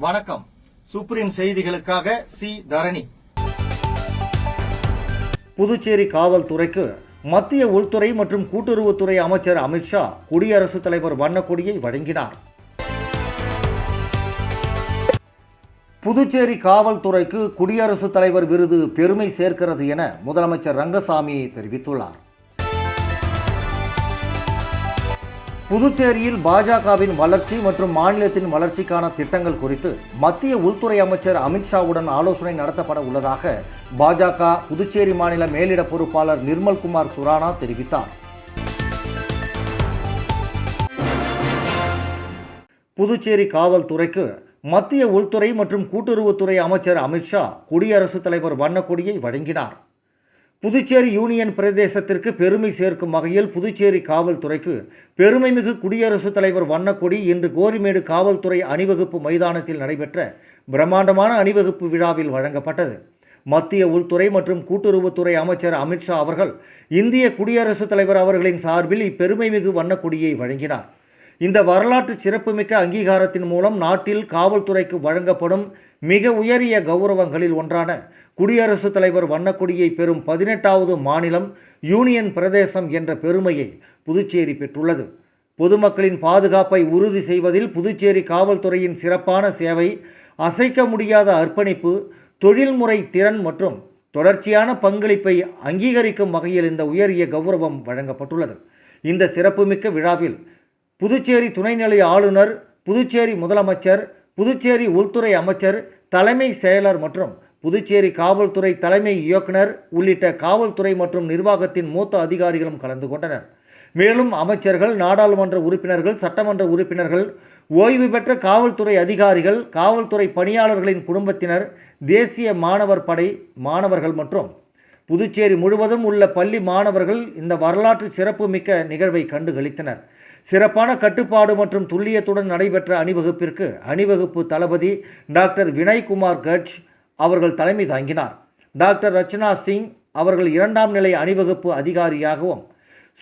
வணக்கம். சுப்ரீம் செய்திகளுக்காக சி தரணி. புதுச்சேரி காவல்துறைக்கு மத்திய உள்துறை மற்றும் கூட்டுறவுத்துறை அமைச்சர் அமித்ஷா குடியரசுத் தலைவர் வண்ணக்கொடியை வழங்கினார். புதுச்சேரி காவல்துறைக்கு குடியரசுத் தலைவர் விருது பெருமை சேர்க்கிறது என முதலமைச்சர் ரங்கசாமி தெரிவித்துள்ளார். புதுச்சேரியில் பாஜகவின் வளர்ச்சி மற்றும் மாநிலத்தின் வளர்ச்சிக்கான திட்டங்கள் குறித்து மத்திய உள்துறை அமைச்சர் அமித்ஷாவுடன் ஆலோசனை நடத்தப்பட உள்ளதாக பாஜக புதுச்சேரி மாநில மேலிட பொறுப்பாளர் நிர்மல்குமார் சுரானா தெரிவித்தார். புதுச்சேரி காவல்துறைக்கு மத்திய உள்துறை மற்றும் கூட்டுறவுத்துறை அமைச்சர் அமித்ஷா குடியரசுத் தலைவர் வண்ணக்கொடியை வழங்கினார். புதுச்சேரி யூனியன் பிரதேசத்திற்கு பெருமை சேர்க்கும் வகையில் புதுச்சேரி காவல்துறைக்கு பெருமைமிகு குடியரசுத் தலைவர் வண்ணக்கொடி இன்று கோரிமேடு காவல்துறை அணிவகுப்பு மைதானத்தில் நடைபெற்ற பிரம்மாண்டமான அணிவகுப்பு விழாவில் வழங்கப்பட்டது. மத்திய உள்துறை மற்றும் கூட்டுறவுத்துறை அமைச்சர் அமித்ஷா அவர்கள் இந்திய குடியரசுத் தலைவர் அவர்களின் சார்பில் இப்பெருமைமிகு வண்ணக்கொடியை வழங்கினார். இந்த வரலாற்று சிறப்புமிக்க அங்கீகாரத்தின் மூலம் நாட்டில் காவல்துறைக்கு வழங்கப்படும் மிக உயரிய கௌரவங்களில் ஒன்றான குடியரசுத் தலைவர் வண்ணக்கொடியை பெறும் 18வது மாநிலம் யூனியன் பிரதேசம் என்ற பெருமையை புதுச்சேரி பெற்றுள்ளது. பொதுமக்களின் பாதுகாப்பை உறுதி செய்வதில் புதுச்சேரி காவல்துறையின் சிறப்பான சேவை, அசைக்க முடியாத அர்ப்பணிப்பு, தொழில்முறை திறன் மற்றும் தொடர்ச்சியான பங்களிப்பை அங்கீகரிக்கும் வகையில் இந்த உயரிய கௌரவம் வழங்கப்பட்டுள்ளது. இந்த சிறப்புமிக்க விழாவில் புதுச்சேரி துணைநிலை ஆளுநர், புதுச்சேரி முதலமைச்சர், புதுச்சேரி உள்துறை அமைச்சர், தலைமை செயலர் மற்றும் புதுச்சேரி காவல்துறை தலைமை இயக்குனர் உள்ளிட்ட காவல்துறை மற்றும் நிர்வாகத்தின் மூத்த அதிகாரிகளும் கலந்து கொண்டனர். மேலும் அமைச்சர்கள், நாடாளுமன்ற உறுப்பினர்கள், சட்டமன்ற உறுப்பினர்கள், ஓய்வு பெற்ற காவல்துறை அதிகாரிகள், காவல்துறை பணியாளர்களின் குடும்பத்தினர், தேசிய மாணவர் படை மாணவர்கள் மற்றும் புதுச்சேரி முழுவதும் உள்ள பள்ளி மாணவர்கள் இந்த வரலாற்று சிறப்புமிக்க நிகழ்வை கண்டுகளித்தனர். சிறப்பான கட்டுப்பாடு மற்றும் துல்லியத்துடன் நடைபெற்ற அணிவகுப்பிற்கு அணிவகுப்பு தளபதி டாக்டர் வினய்குமார் கட்ச் அவர்கள் தலைமை தாங்கினார். டாக்டர் ரச்சனா சிங் அவர்கள் 2ஆம் நிலை அணிவகுப்பு அதிகாரியாகவும்,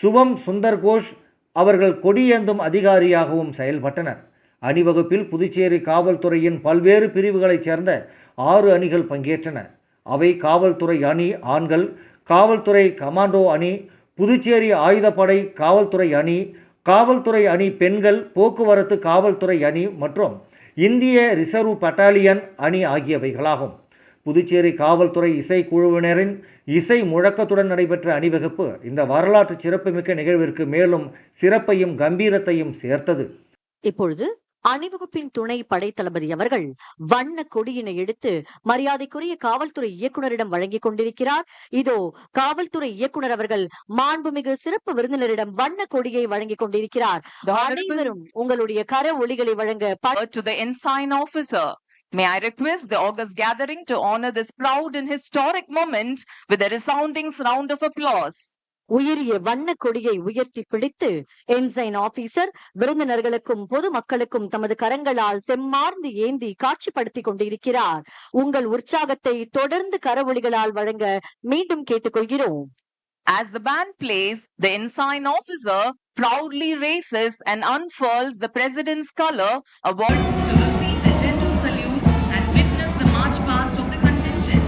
சுபம் சுந்தர் கோஷ் அவர்கள் கொடியேந்தும் அதிகாரியாகவும் செயல்பட்டனர். அணிவகுப்பில் புதுச்சேரி காவல்துறையின் பல்வேறு பிரிவுகளைச் சேர்ந்த 6 அணிகள் பங்கேற்றன. அவை காவல்துறை அணி ஆண்கள், காவல்துறை கமாண்டோ அணி, புதுச்சேரி ஆயுதப்படை காவல்துறை அணி, காவல்துறை அணி பெண்கள், போக்குவரத்து காவல்துறை அணி மற்றும் இந்திய ரிசர்வ் பட்டாலியன் அணி ஆகியவைகளாகும். புதுச்சேரி காவல்துறை இசைக்குழுவினரின் இசை முழக்கத்துடன் நடைபெற்ற அணிவகுப்பு இந்த வரலாற்று சிறப்புமிக்க நிகழ்விற்கு மேலும் சிறப்பையும் கம்பீரத்தையும் சேர்த்தது. இப்பொழுது அணிவகுப்பின் துணை படைத்தளபதி அவர்கள் வண்ண கொடியினை எடுத்து மரியாதைக்குரிய காவல்துறை இயக்குநரிடம் வழங்கிக் கொண்டிருக்கிறார். இதோ காவல்துறை இயக்குனர் அவர்கள் மாண்புமிகு சிறப்பு விருந்தினரிடம் வண்ண கொடியை வழங்கிக் கொண்டிருக்கிறார். அனைவரும் உங்களுடைய கர ஒலிகளை வழங்க. To the ensign officer, may I request the august gathering to honor this proud and historic moment with a resounding round of applause. உயரிய வண்ண கொடியை உயர்த்தி பிடித்து என்சைன் ஆபீசர் விருந்தினர்களுக்கும் பொதுமக்களுக்கும் தமது கரங்களால் செம்மார்ந்து ஏந்தி காட்சிப்படுத்திக் கொண்டிருக்கிறார். உங்கள் உற்சாகத்தை தொடர்ந்து கரவொலிகளால் வழங்க மீண்டும் கேட்டுக்கொள்கிறோம். As the band plays, the ensign officer proudly raises and unfurls the president's color award to receive the gentle salute and witness the march past of the contingent.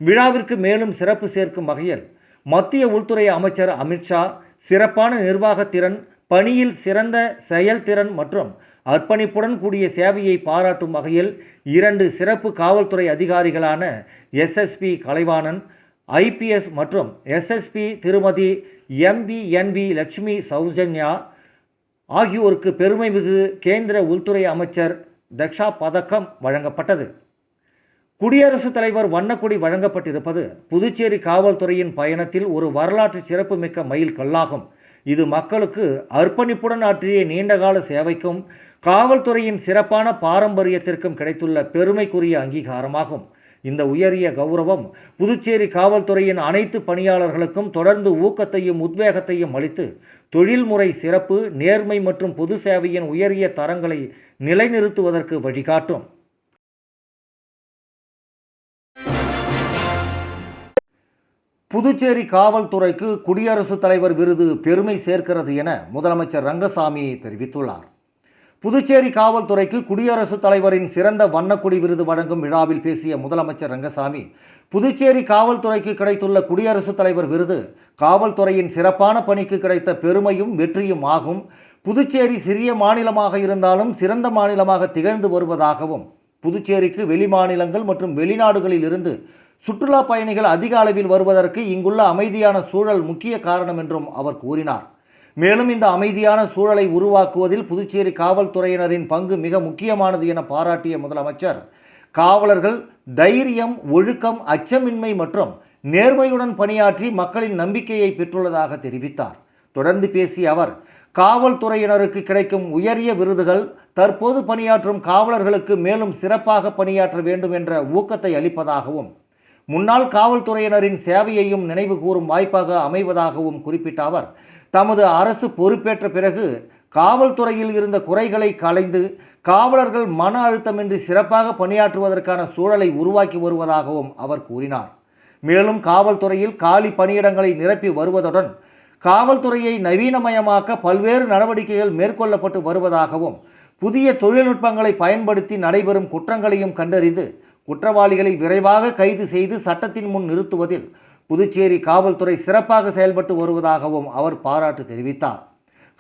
விழாவிற்கு மேலும் சிறப்பு சேர்க்கும் வகையில் மத்திய உள்துறை அமைச்சர் அமித்ஷா சிறப்பான நிர்வாகத்திறன், பணியில் சிறந்த செயல்திறன் மற்றும் அர்ப்பணிப்புடன் கூடிய சேவையை பாராட்டும் வகையில் 2 சிறப்பு காவல்துறை அதிகாரிகளான எஸ்எஸ்பி கலைவாணன் ஐபிஎஸ் மற்றும் எஸ்எஸ்பி திருமதி எம்பிஎன்பி லட்சுமி சௌஜன்யா ஆகியோருக்கு பெருமைமிகு கேந்திர உள்துறை அமைச்சர் தக்ஷா பதக்கம் வழங்கப்பட்டது. குடியரசுத் தலைவர் வண்ணக்கொடி வழங்கப்பட்டிருப்பது புதுச்சேரி காவல்துறையின் பயணத்தில் ஒரு வரலாற்று சிறப்புமிக்க மைல் கல்லாகும். இது மக்களுக்கு அர்ப்பணிப்புடன் ஆற்றிய நீண்டகால சேவைக்கும் காவல்துறையின் சிறப்பான பாரம்பரியத்திற்கும் கிடைத்துள்ள பெருமைக்குரிய அங்கீகாரமாகும். இந்த உயரிய கௌரவம் புதுச்சேரி காவல்துறையின் அனைத்து பணியாளர்களுக்கும் தொடர்ந்து ஊக்கத்தையும் உத்வேகத்தையும் அளித்து தொழில்முறை சிறப்பு, நேர்மை மற்றும் பொது சேவையின் உயரிய தரங்களை நிலைநிறுத்துவதற்கு வழிகாட்டும். புதுச்சேரி காவல்துறைக்கு குடியரசுத் தலைவர் விருது பெருமை சேர்க்கிறது என முதலமைச்சர் ரங்கசாமி தெரிவித்துள்ளார். புதுச்சேரி காவல்துறைக்கு குடியரசுத் தலைவரின் சிறந்த வண்ணக்கொடி விருது வழங்கும் விழாவில் பேசிய முதலமைச்சர் ரங்கசாமி, புதுச்சேரி காவல்துறைக்கு கிடைத்துள்ள குடியரசுத் தலைவர் விருது காவல்துறையின் சிறப்பான பணிக்கு கிடைத்த பெருமையும் வெற்றியும் ஆகும். புதுச்சேரி சிறிய மாநிலமாக இருந்தாலும் சிறந்த மாநிலமாக திகழ்ந்து வருவதாகவும், புதுச்சேரிக்கு வெளிமாநிலங்கள் மற்றும் வெளிநாடுகளில் இருந்து சுற்றுலா பயணிகள் அதிக அளவில் வருவதற்கு இங்குள்ள அமைதியான சூழல் முக்கிய காரணம் என்றும் அவர் கூறினார். மேலும் இந்த அமைதியான சூழலை உருவாக்குவதில் புதுச்சேரி காவல்துறையினரின் பங்கு மிக முக்கியமானது என பாராட்டிய முதலமைச்சர், காவலர்கள் தைரியம், ஒழுக்கம், அச்சமின்மை மற்றும் நேர்மையுடன் பணியாற்றி மக்களின் நம்பிக்கையை பெற்றுள்ளதாக தெரிவித்தார். தொடர்ந்து பேசிய அவர், காவல்துறையினருக்கு கிடைக்கும் உயரிய விருதுகள் தற்போது பணியாற்றும் காவலர்களுக்கு மேலும் சிறப்பாக பணியாற்ற வேண்டும் என்ற ஊக்கத்தை அளிப்பதாகவும், முன்னாள் காவல்துறையினரின் சேவையையும் நினைவு கூறும் வாய்ப்பாக அமைவதாகவும் குறிப்பிட்ட அவர், தமது அரசு பொறுப்பேற்ற பிறகு காவல்துறையில் இருந்த குறைகளை களைந்து காவலர்கள் மன அழுத்தமின்றி சிறப்பாக பணியாற்றுவதற்கான சூழலை உருவாக்கி வருவதாகவும் அவர் கூறினார். மேலும் காவல்துறையில் காலி பணியிடங்களை நிரப்பி வருவதுடன் காவல்துறையை நவீனமயமாக்க பல்வேறு நடவடிக்கைகள் மேற்கொள்ளப்பட்டு வருவதாகவும், புதிய தொழில்நுட்பங்களை பயன்படுத்தி நடைபெறும் குற்றங்களையும் கண்டறிந்து குற்றவாளிகளை விரைவாக கைது செய்து சட்டத்தின் முன் நிறுத்துவதில் புதுச்சேரி காவல்துறை சிறப்பாக செயல்பட்டு வருவதாகவும் அவர் பாராட்டு தெரிவித்தார்.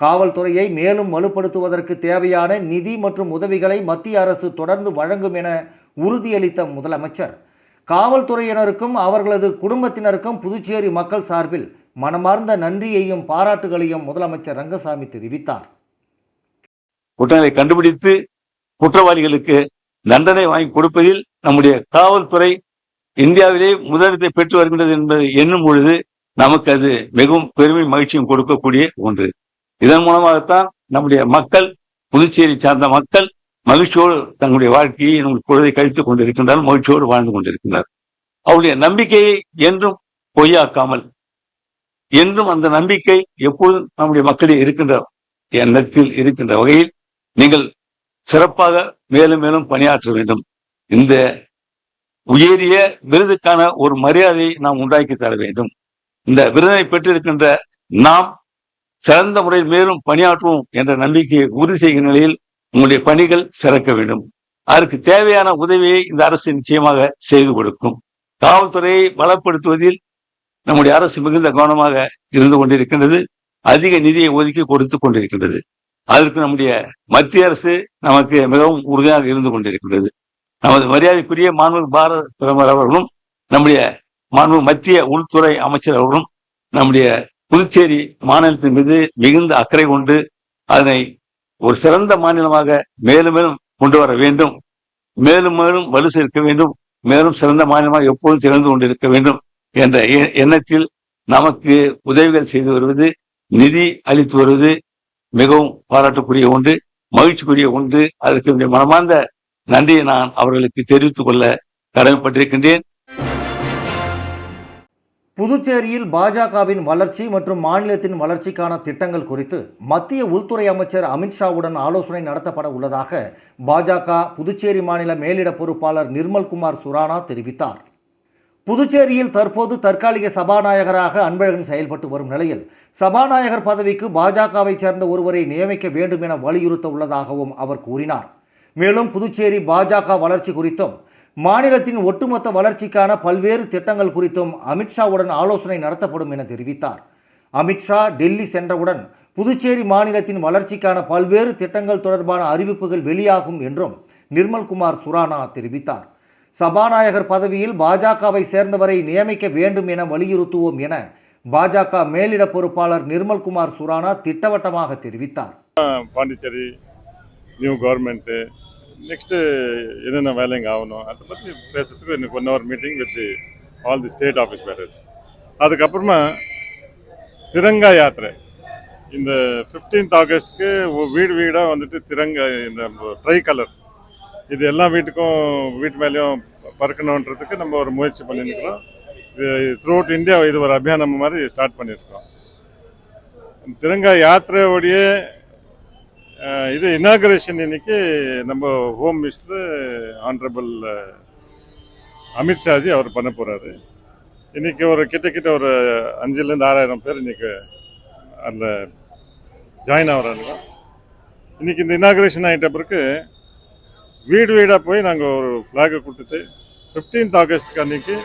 காவல்துறையை மேலும் வலுப்படுத்துவதற்கு தேவையான நிதி மற்றும் உதவிகளை மத்திய அரசு தொடர்ந்து வழங்கும் என உறுதியளித்த முதலமைச்சர், காவல்துறையினருக்கும் அவர்களது குடும்பத்தினருக்கும் புதுச்சேரி மக்கள் சார்பில் மனமார்ந்த நன்றியையும் பாராட்டுகளையும் முதலமைச்சர் ரங்கசாமி தெரிவித்தார். குற்றங்களை கண்டுபிடித்து குற்றவாளிகளுக்கு தண்டனை வாங்கி கொடுப்பதில் நம்முடைய காவல்துறை இந்தியாவிலே முதலிடத்தை பெற்று வருகின்றது என்பதை எண்ணும் பொழுது நமக்கு அது மிகவும் பெருமை மகிழ்ச்சியும் கொடுக்கக்கூடிய ஒன்று. இதன் மூலமாகத்தான் நம்முடைய மக்கள், புதுச்சேரி சார்ந்த மக்கள் மகிழ்ச்சியோடு தங்களுடைய வாழ்க்கையை பொழுதை கழித்துக் கொண்டிருக்கின்றார், மகிழ்ச்சியோடு வாழ்ந்து கொண்டிருக்கின்றார். அவருடைய நம்பிக்கையை என்றும் பொய்யாக்காமல், என்றும் அந்த நம்பிக்கை எப்பொழுதும் நம்முடைய மக்களில் இருக்கின்ற எண்ணத்தில் இருக்கின்ற வகையில் நீங்கள் சிறப்பாக மேலும் மேலும் பணியாற்ற வேண்டும். இந்த உயரிய விருதுக்கான ஒரு மரியாதையை நாம் உண்டாக்கி தர வேண்டும். இந்த விருதினை பெற்றிருக்கின்ற நாம் சிறந்த முறையில் மேலும் பணியாற்றுவோம் என்ற நம்பிக்கையை உறுதி செய்கிற நிலையில் உங்களுடைய பணிகள் சிறக்க வேண்டும். அதற்கு தேவையான உதவியை இந்த அரசு நிச்சயமாக செய்து கொடுக்கும். காவல்துறையை பலப்படுத்துவதில் நம்முடைய அரசு மிகுந்த கவனமாக இருந்து கொண்டிருக்கின்றது. அதிக நிதியை ஒதுக்கி கொடுத்து கொண்டிருக்கின்றது. அதற்கு நம்முடைய மத்திய அரசு நமக்கு மிகவும் உறுதியாக இருந்து கொண்டிருக்கின்றது. நமது மரியாதைக்குரிய மாண்புமிகு பாரத பிரதமர் அவர்களும், நம்முடைய மாண்புமிகு மத்திய உள்துறை அமைச்சர் அவர்களும் நம்முடைய புதுச்சேரி மாநிலத்தின் மீது மிகுந்த அக்கறை கொண்டு அதனை ஒரு சிறந்த மாநிலமாக மேலும் மேலும் கொண்டு வர வேண்டும், மேலும் மேலும் வலு சேர்க்க வேண்டும், மேலும் சிறந்த மாநிலமாக எப்போதும் திறந்து கொண்டிருக்க வேண்டும் என்ற எண்ணத்தில் நமக்கு உதவிகள் செய்து வருவது, நிதி அளித்து வருவது மிகவும் பாராட்டக்கூடிய ஒன்று, மகிழ்ச்சிக்குரிய ஒன்று. அதற்கு என்னுடைய மனமார்ந்த நன்றியை நான் அவர்களுக்கு தெரிவித்துக் கொள்ள கடமைப்பட்டிருக்கின்றேன். புதுச்சேரியில் பாஜகவின் வளர்ச்சி மற்றும் மாநிலத்தின் வளர்ச்சிக்கான திட்டங்கள் குறித்து மத்திய உள்துறை அமைச்சர் அமித்ஷாவுடன் ஆலோசனை நடத்தப்பட உள்ளதாக பாஜக புதுச்சேரி மாநில மேலிட பொறுப்பாளர் நிர்மல்குமார் சுரானா தெரிவித்தார். புதுச்சேரியில் தற்போது தற்காலிக சபாநாயகராக அன்பழகன் செயல்பட்டு வரும் நிலையில் சபாநாயகர் பதவிக்கு பாஜகவை சேர்ந்த ஒருவரை நியமிக்க வேண்டும் என வலியுறுத்த உள்ளதாகவும் அவர் கூறினார். மேலும் புதுச்சேரி பாஜக வளர்ச்சி குறித்தும் மாநிலத்தின் ஒட்டுமொத்த வளர்ச்சிக்கான பல்வேறு திட்டங்கள் குறித்தும் அமித்ஷாவுடன் ஆலோசனை நடத்தப்படும் என தெரிவித்தார். அமித்ஷா டெல்லி சென்றவுடன் புதுச்சேரி மாநிலத்தின் வளர்ச்சிக்கான பல்வேறு திட்டங்கள் தொடர்பான அறிவிப்புகள் வெளியாகும் என்றும் நிர்மல்குமார் சுரானா தெரிவித்தார். சபாநாயகர் பதவியில் பாஜகவை சேர்ந்தவரை நியமிக்க வேண்டும் என வலியுறுத்துவோம் என பாஜக மேலிட பொறுப்பாளர் நிர்மல்குமார் சுரானா திட்டவட்டமாக தெரிவித்தார். பாண்டிச்சேரி நியூ கவர்மெண்ட்டு நெக்ஸ்ட்டு என்னென்ன வேலைங்க ஆகணும் அதை பற்றி பேசுறதுக்கு எனக்கு 1 hour meeting with all the state office bearers. அதுக்கப்புறமா திரங்கா யாத்திரை இந்த 15th ஆகஸ்ட்டுக்கு வீடு வீடாக வந்துட்டு இந்த ட்ரை கலர் இது எல்லா வீட்டுக்கும் வீட்டு மேலேயும் பறக்கணுன்றதுக்கு நம்ம ஒரு முயற்சி பண்ணியிருக்கிறோம். த்ரூ அவுட் இந்தியா இது ஒரு அபியானம் மாதிரி ஸ்டார்ட் பண்ணியிருக்கோம். திரங்கா யாத்திரையோடைய இது இனாகரேஷன் இன்னைக்கு நம்ம ஹோம் மினிஸ்டர் ஆனரபிள் அமித்ஷாஜி அவர் பண்ண போகிறாரு. இன்னைக்கு ஒரு கிட்ட ஒரு 5,000 to 6,000 பேர் இன்னைக்கு அதில் ஜாயின் ஆகிறாங்க. இன்னைக்கு இந்த இனாகரேஷன் ஆகிட்ட பிறகு வீடு வீடாக போய் நாங்கள் ஒரு ஃப்ளாகை கொடுத்துட்டு 15th ஆகஸ்ட்டுக்கு அன்றைக்கி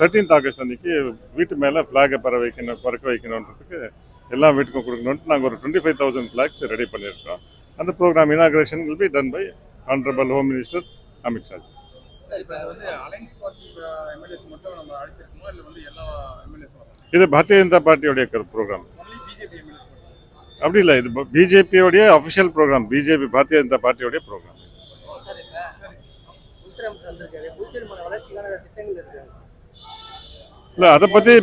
13th ஆகஸ்ட் அன்றைக்கி வீட்டு மேலே ஃப்ளாகை பறக்க வைக்கணுன்றதுக்கு எல்லா வீட்டுக்கும் கொடுக்கணுன்ட்டு நாங்கள் ஒரு 25,000 ஃப்ளாக்ஸ் ரெடி பண்ணியிருக்கோம். அந்த program inauguration will be done by Honorable Home Minister Amit Shah. இது பாரதிய ஜனதா பார்ட்டியோடைய ப்ரோக்ராம் அப்படி இல்லை, இது பிஜேபியோடைய official program, BJP Bharatiya Janata பார்ட்டியோடைய ப்ரோக்ராம். இல்லை அதை பற்றி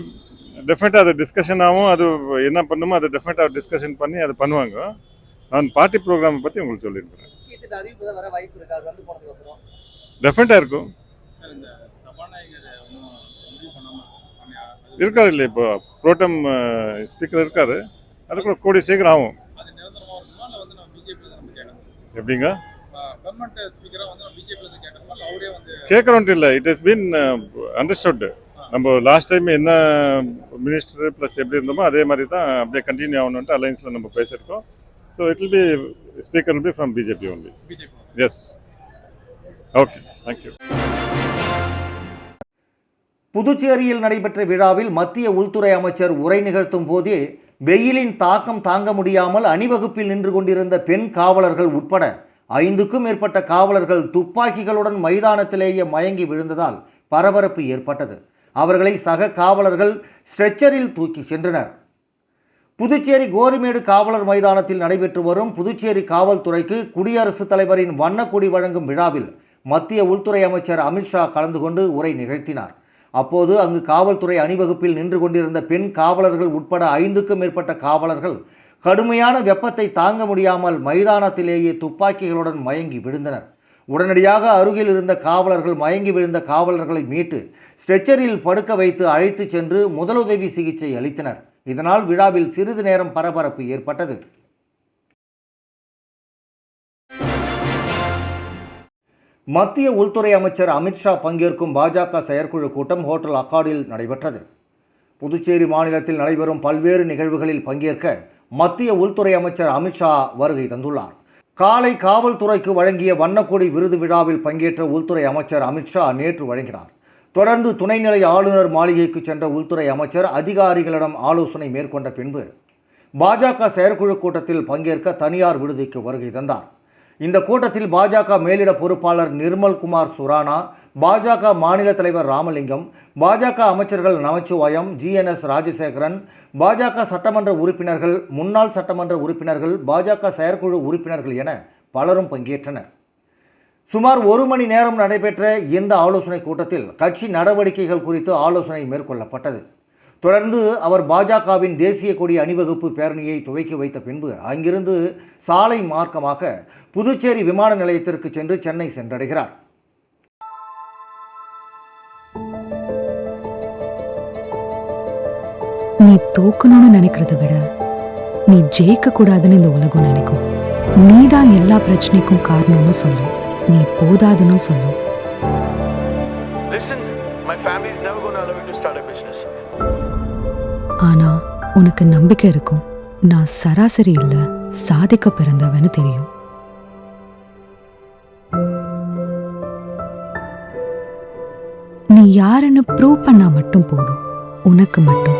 டெஃபினட்டாக அது டிஸ்கஷன் ஆகும். அது என்ன பண்ணுமோ அதை டெஃபினட்டாக டிஸ்கஷன் பண்ணி அதை பண்ணுவாங்க. நான் பார்ட்டி ப்ரோக்ராமை பற்றி உங்களுக்கு சொல்லியிருக்கிறேன். டெஃபினட்டாக இருக்கும். இருக்காரு இல்லை, இப்போ ப்ரோட்டம் ஸ்பீக்கர் இருக்காரு, அது கூட கூடிய சீக்கிரம் ஆகும். எப்படிங்க கேட்கறோன்ட்டு இல்லை, இட் இஸ் பீன் அண்டர்ஸ்டுட். நம்ம லாஸ்ட் டைம் என்ன மினிஸ்டர் ப்ளஸ் எப்படி இருந்தோமோ அதே மாதிரி தான் அப்படியே கண்டினியூ ஆகணுன்ட்டு அலைன்ஸில் நம்ம பேசியிருக்கோம். So it will be, speaker will be from BJP only. BJP. Yes. Okay. Thank you. புதுச்சேரியில் நடைபெற்ற விழாவில் மத்திய உள்துறை அமைச்சர் உரை நிகழ்த்தும் போதே வெயிலின் தாக்கம் தாங்க முடியாமல் அணிவகுப்பில் நின்று கொண்டிருந்த பெண் காவலர்கள் உட்பட 5க்கும் மேற்பட்ட காவலர்கள் துப்பாக்கிகளுடன் மைதானத்திலேயே மயங்கி விழுந்ததால் பரபரப்பு ஏற்பட்டது. அவர்களை சக காவலர்கள் ஸ்ட்ரெச்சரில் தூக்கி சென்றனர். புதுச்சேரி கோரிமேடு காவலர் மைதானத்தில் நடைபெற்று வரும் புதுச்சேரி காவல்துறைக்கு குடியரசுத் தலைவரின் வண்ணக்கொடி வழங்கும் விழாவில் மத்திய உள்துறை அமைச்சர் அமித்ஷா கலந்து கொண்டு உரை நிகழ்த்தினார். அப்போது அங்கு காவல்துறை அணிவகுப்பில் நின்று கொண்டிருந்த பெண் காவலர்கள் உட்பட 5க்கும் மேற்பட்ட காவலர்கள் கடுமையான வெப்பத்தை தாங்க முடியாமல் மைதானத்திலேயே துப்பாக்கிகளுடன் மயங்கி விழுந்தனர். உடனடியாக அருகில் இருந்த காவலர்கள் மயங்கி விழுந்த காவலர்களை மீட்டு ஸ்ட்ரெச்சரில் படுக்க வைத்து அழைத்து சென்று முதலுதவி சிகிச்சை அளித்தனர். இதனால் விழாவில் சிறிது நேரம் பரபரப்பு ஏற்பட்டது. மத்திய உள்துறை அமைச்சர் அமித்ஷா பங்கேற்கும் பாஜக செயற்குழு கூட்டம் ஹோட்டல் அக்கார்டில் நடைபெற்றது. புதுச்சேரி மாநிலத்தில் நடைபெறும் பல்வேறு நிகழ்வுகளில் பங்கேற்க மத்திய உள்துறை அமைச்சர் அமித்ஷா வருகை தந்துள்ளார். காலை காவல்துறைக்கு வழங்கிய வண்ணக்கொடி விருது விழாவில் பங்கேற்ற உள்துறை அமைச்சர் அமித்ஷா நேற்று வழங்கினார். தொடர்ந்து துணைநிலை ஆளுநர் மாளிகைக்கு சென்ற உள்துறை அமைச்சர் அதிகாரிகளிடம் ஆலோசனை மேற்கொண்ட பின்பு பாஜக செயற்குழு கூட்டத்தில் பங்கேற்க தனியார் விடுதிக்கு வருகை தந்தார். இந்த கூட்டத்தில் பாஜக மேலிட பொறுப்பாளர் நிர்மல்குமார் சுரானா, பாஜக மாநில தலைவர் ராமலிங்கம், பாஜக அமைச்சர்கள் நமச்சிவாயம், GNS ராஜசேகரன், பாஜக சட்டமன்ற உறுப்பினர்கள், முன்னாள் சட்டமன்ற உறுப்பினர்கள், பாஜக செயற்குழு உறுப்பினர்கள் என பலரும் பங்கேற்றனர். சுமார் 1 மணி நேரம் நடைபெற்ற இந்த ஆலோசனை கூட்டத்தில் கட்சி நடவடிக்கைகள் குறித்து ஆலோசனை மேற்கொள்ளப்பட்டது. தொடர்ந்து அவர் பாஜகவின் தேசிய கொடி அணிவகுப்பு பேரணியை துவக்கி வைத்த பின்பு அங்கிருந்து சாலை மார்க்கமாக புதுச்சேரி விமான நிலையத்திற்கு சென்று சென்னை சென்றடைகிறார். நீ தோக்கணும்னு நினைக்கிறத விட நீ ஜெயிக்க கூடாதுன்னு இந்த உலகம் நினைக்கும். நீதான் எல்லா பிரச்சனைக்கும் காரணம்னு சொல்லு, நீ போதாதுன்னு சொல்லு. ஆனா உனக்கு நம்பிக்கை இருக்கும், நான் சராசரி இல்ல, சாதிக்க பிறந்தவன்னு தெரியும். யாருன்னு ப்ரூவ் பண்ணா மட்டும் போதும், உனக்கு மட்டும்.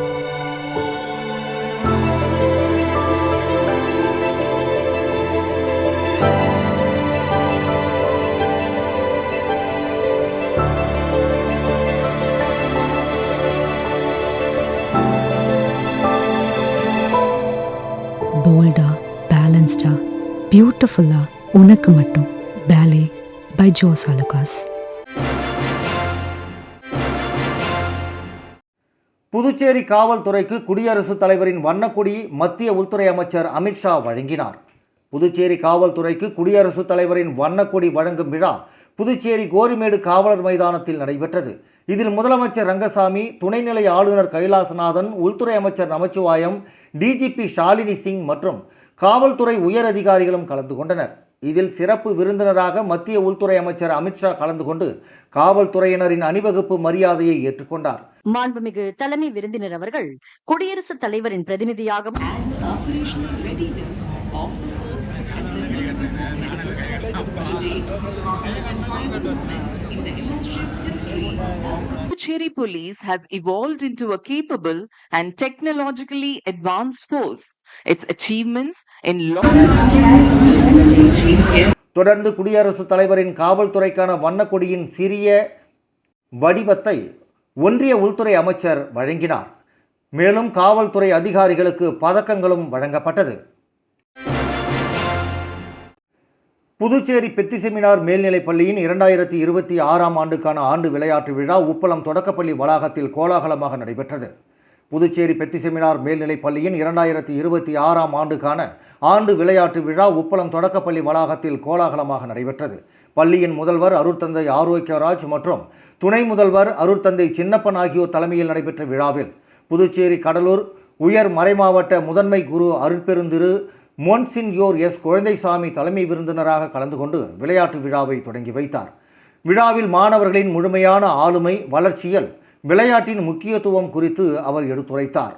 போல்டா, பேலன்ஸ்டா, பியூட்டிஃபுல்லா, உனக்கு மட்டும். பேலே பை ஜோஸ் அலுகாஸ். புதுச்சேரி காவல்துறைக்கு குடியரசுத் தலைவரின் வண்ணக்கொடி மத்திய உள்துறை அமைச்சர் அமித்ஷா வழங்கினார். புதுச்சேரி காவல்துறைக்கு குடியரசுத் தலைவரின் வண்ணக்கொடி வழங்கும் விழா புதுச்சேரி கோரிமேடு காவலர் மைதானத்தில் நடைபெற்றது. இதில் முதலமைச்சர் ரங்கசாமி, துணைநிலை ஆளுநர் கைலாசநாதன், உள்துறை அமைச்சர் நமச்சிவாயம், டிஜிபி ஷாலினி சிங் மற்றும் காவல்துறை உயர் அதிகாரிகளும் கலந்து கொண்டனர். இதில் சிறப்பு விருந்தினராக மத்திய உள்துறை அமைச்சர் அமித்ஷா கலந்து கொண்டு காவல்துறையினரின் அணிவகுப்பு மரியாதையை ஏற்றுக்கொண்டார். மாண்புமிகு தலைமை விருந்தினர் அவர்கள் குடியரசுத் தலைவரின் பிரதிநிதியாகவும் Puducherry Police has evolved into a capable and technologically advanced force. Its achievements in law. தொடர்ந்து குடியரசுத் தலைவரின் காவல்துறைக்கான வண்ணக்கொடியின் சிறிய வடிவத்தை ஒன்றிய உள்துறை அமைச்சர் வழங்கினார். மேலும் காவல்துறை அதிகாரிகளுக்கு பதக்கங்களும் வழங்கப்பட்டது. புதுச்சேரி பெத்தி செமினார் மேல்நிலைப் பள்ளியின் 2026ஆம் ஆண்டுக்கான ஆண்டு விளையாட்டு விழா உப்பளம் தொடக்கப்பள்ளி வளாகத்தில் கோலாகலமாக நடைபெற்றது. புதுச்சேரி பெத்தி செமினார் மேல்நிலைப் பள்ளியின் 2026ஆம் ஆண்டுக்கான ஆண்டு விளையாட்டு விழா உப்பளம் தொடக்கப்பள்ளி வளாகத்தில் கோலாகலமாக நடைபெற்றது. பள்ளியின் முதல்வர் அருட்தந்தை ஆரோக்கியராஜ் மற்றும் துணை முதல்வர் அருட்தந்தை சின்னப்பன் ஆகியோர் தலைமையில் நடைபெற்ற விழாவில் புதுச்சேரி கடலூர் உயர் மறைமாவட்ட முதன்மை குரு அருட்பெருந்திரு மோன்சின்யோர் எஸ் குழந்தைசாமி தலைமை விருந்தினராக கலந்து கொண்டு விளையாட்டு விழாவை தொடங்கி வைத்தார். விழாவில் மாணவர்களின் முழுமையான ஆளுமை, வளர்ச்சியில் விளையாட்டின் முக்கியத்துவம் குறித்து அவர் எடுத்துரைத்தார்.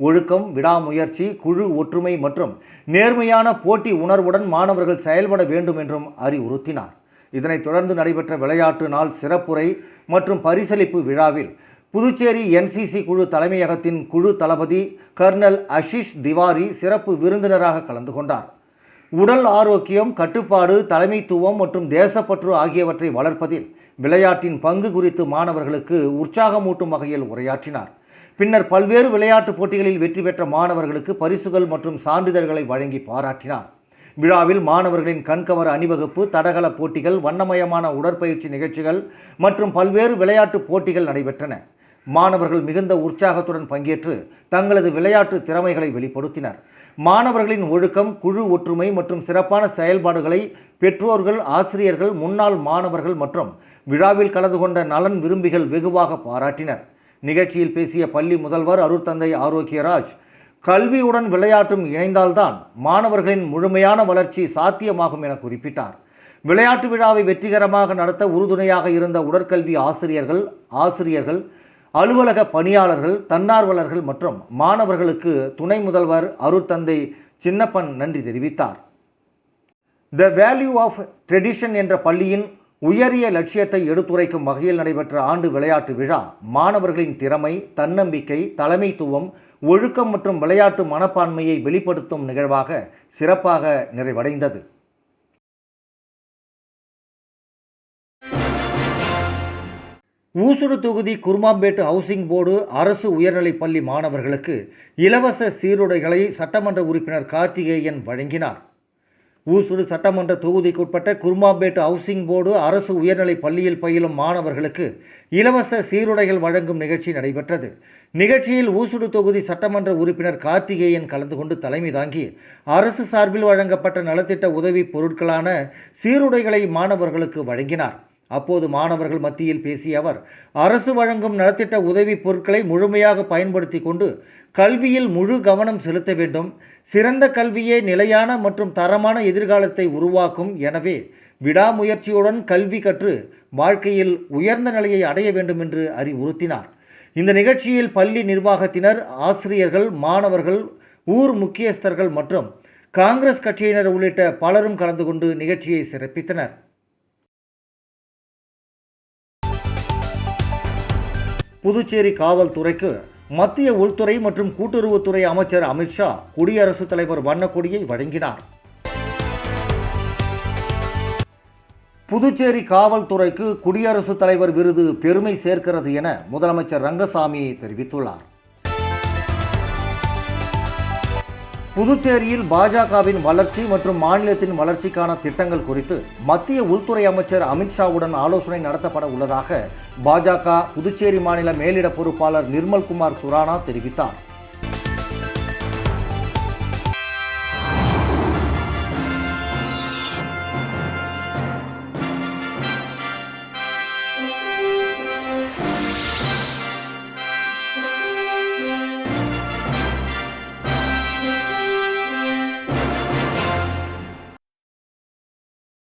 ஒழுக்கம், விடாமுயற்சி, குழு ஒற்றுமை மற்றும் நேர்மையான போட்டி உணர்வுடன் மாணவர்கள் செயல்பட வேண்டும் என்றும் அறிவுறுத்தினார். இதனைத் தொடர்ந்து நடைபெற்ற விளையாட்டு நாள் சிறப்புரை மற்றும் பரிசளிப்பு விழாவில் புதுச்சேரி என்சிசி குழு தலைமையகத்தின் குழு தளபதி கர்னல் அஷிஷ் திவாரி சிறப்பு விருந்தினராக கலந்து கொண்டார். உடல் ஆரோக்கியம், கட்டுப்பாடு, தலைமைத்துவம் மற்றும் தேசப்பற்று ஆகியவற்றை வளர்ப்பதில் விளையாட்டின் பங்கு குறித்து மாணவர்களுக்கு உற்சாகமூட்டும் வகையில் உரையாற்றினார். பின்னர் பல்வேறு விளையாட்டுப் போட்டிகளில் வெற்றி பெற்ற மாணவர்களுக்கு பரிசுகள் மற்றும் சான்றிதழ்களை வழங்கி பாராட்டினார். விழாவில் மாணவர்களின் கண்கவர் அணிவகுப்பு, தடகள போட்டிகள், வண்ணமயமான உடற்பயிற்சி நிகழ்ச்சிகள் மற்றும் பல்வேறு விளையாட்டுப் போட்டிகள் நடைபெற்றன. மாணவர்கள் மிகுந்த உற்சாகத்துடன் பங்கேற்று தங்களது விளையாட்டு திறமைகளை வெளிப்படுத்தினர். மாணவர்களின் ஒழுக்கம், குழு ஒற்றுமை மற்றும் சிறப்பான செயல்பாடுகளை பெற்றோர்கள், ஆசிரியர்கள், முன்னாள் மாணவர்கள் மற்றும் விழாவில் கலந்து கொண்ட நலன் விரும்பிகள் வெகுவாக பாராட்டினர். நிகழ்ச்சியில் பேசிய பள்ளி முதல்வர் அருட்தந்தை ஆரோக்கியராஜ், கல்வியுடன் விளையாட்டும் இணைந்தால்தான் மாணவர்களின் முழுமையான வளர்ச்சி சாத்தியமாகும் என குறிப்பிட்டார். விளையாட்டு விழாவை வெற்றிகரமாக நடத்த உறுதுணையாக இருந்த உடற்கல்வி ஆசிரியர்கள், அலுவலக பணியாளர்கள், தன்னார்வலர்கள் மற்றும் மாணவர்களுக்கு துணை முதல்வர் அருட்தந்தை சின்னப்பன் நன்றி தெரிவித்தார். த வேல்யூ ஆஃப் ட்ரெடிஷன் என்ற பள்ளியின் உயரிய லட்சியத்தை எடுத்துரைக்கும் வகையில் நடைபெற்ற ஆண்டு விளையாட்டு விழா மாணவர்களின் திறமை, தன்னம்பிக்கை, தலைமைத்துவம், ஒழுக்கம் மற்றும் விளையாட்டு மனப்பான்மையை வெளிப்படுத்தும் நிகழ்வாக சிறப்பாக நிறைவடைந்தது. ஊசுடு தொகுதி குருமாம்பேட்டு ஹவுசிங் போர்டு அரசு உயர்நிலைப் பள்ளி மாணவர்களுக்கு இலவச சீருடைகளை சட்டமன்ற உறுப்பினர் கார்த்திகேயன் வழங்கினார். ஊசுடு சட்டமன்ற தொகுதிக்குட்பட்ட குருமாம்பேட்டு ஹவுசிங் போர்டு அரசு உயர்நிலைப் பள்ளியில் பயிலும் மாணவர்களுக்கு இலவச சீருடைகள் வழங்கும் நிகழ்ச்சி நடைபெற்றது. நிகழ்ச்சியில் ஊசுடு தொகுதி சட்டமன்ற உறுப்பினர் கார்த்திகேயன் கலந்து கொண்டு தலைமை தாங்கி அரசு சார்பில் வழங்கப்பட்ட நலத்திட்ட உதவி பொருட்களான சீருடைகளை மாணவர்களுக்கு வழங்கினார். அப்போது மாணவர்கள் மத்தியில் பேசிய அவர், அரசு வழங்கும் நலத்திட்ட உதவி பொருட்களை முழுமையாக பயன்படுத்தி கொண்டு கல்வியில் முழு கவனம் செலுத்த வேண்டும். சிறந்த கல்வியே நிலையான மற்றும் தரமான எதிர்காலத்தை உருவாக்கும். எனவே விடாமுயற்சியுடன் கல்வி கற்று வாழ்க்கையில் உயர்ந்த நிலையை அடைய வேண்டும் என்று அறிவுறுத்தினார். இந்த நிகழ்ச்சியில் பள்ளி நிர்வாகத்தினர், ஆசிரியர்கள், மாணவர்கள், ஊர் முக்கியஸ்தர்கள் மற்றும் காங்கிரஸ் கட்சியினர் உள்ளிட்ட பலரும் கலந்து கொண்டு நிகழ்ச்சியை சிறப்பித்தனர். புதுச்சேரி காவல்துறைக்கு மத்திய உள்துறை மற்றும் கூட்டுறவுத்துறை அமைச்சர் அமித்ஷா குடியரசுத் தலைவர் வண்ணக்கொடியை வழங்கினார். புதுச்சேரி காவல்துறைக்கு குடியரசுத் தலைவர் விருது பெருமை சேர்க்கிறது என முதலமைச்சர் ரங்கசாமி தெரிவித்துள்ளார். புதுச்சேரியில் பாஜகவின் வளர்ச்சி மற்றும் மாநிலத்தின் வளர்ச்சிக்கான திட்டங்கள் குறித்து மத்திய உள்துறை அமைச்சர் அமித்ஷாவுடன் ஆலோசனை நடத்தப்பட உள்ளதாக பாஜக புதுச்சேரி மாநில மேலிட பொறுப்பாளர் நிர்மல்குமார் சுரானா தெரிவித்தார்.